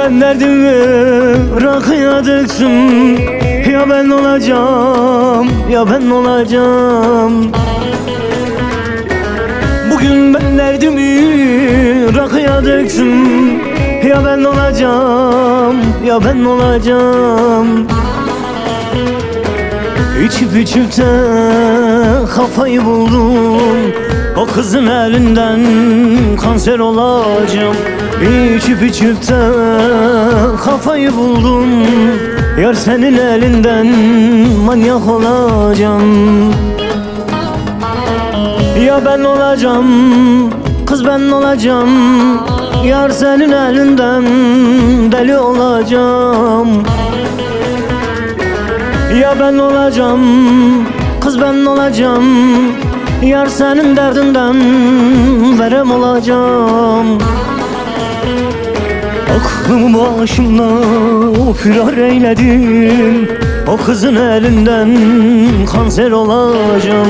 ben derdimi rakıya döksün. Ya ben olacağım, ya ben olacağım. Bugün ben derdimi rakıya döksün. Ya ben olacağım, ya ben olacağım. İçip içip de kafayı buldum. O kızın elinden kanser olacağım. İçip içip de kafayı buldum. Yar senin elinden manyak olacağım. Ya ben olacağım, kız ben olacağım. Yar senin elinden deli olacağım. Ya ben olacağım, kız ben olacağım. Yar senin derdinden verem olacağım. Aklımı başımdan firar eyledim. O kızın elinden kanser olacağım.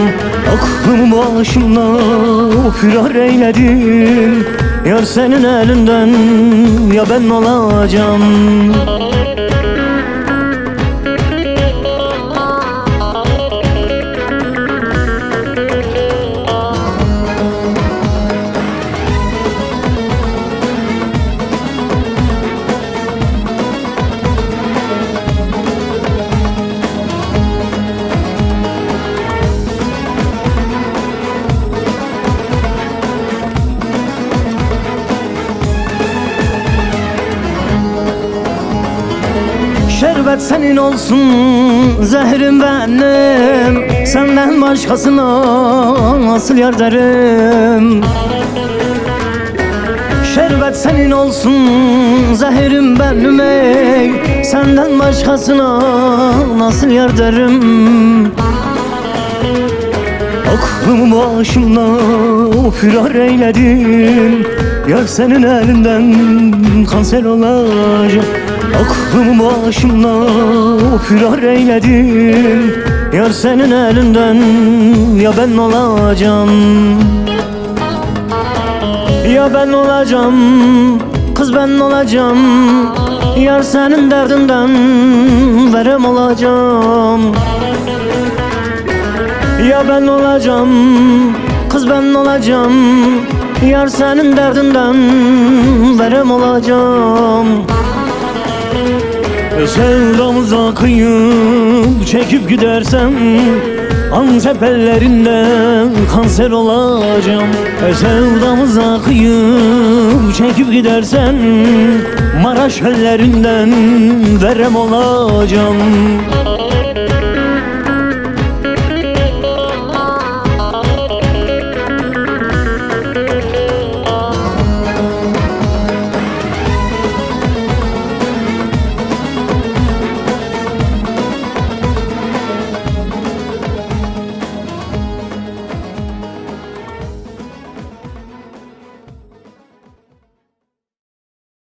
Aklımı başımdan firar eyledim. Yar senin elinden ya ben olacağım. Şerbet senin olsun, zehrim benim. Senden başkasına nasıl yar derim? Şerbet senin olsun, zehrim benim ey. Senden başkasına nasıl yar derim? Aklımı başımdan firar eyledim. Yar senin elinden kanser olacağım. Aklımı başımdan firar eyledim. Yar senin elinden ya ben olacağım. Ya ben olacağım, kız ben olacağım. Yar senin derdinden verem olacağım. Ya ben olacağım, kız ben olacağım. Yar senin derdinden verem olacağım. Sevdamıza kıyıp çekip gidersem Antep ellerinden kanser olacağım. Sevdamıza kıyıp çekip gidersen Maraş ellerinden verem olacağım.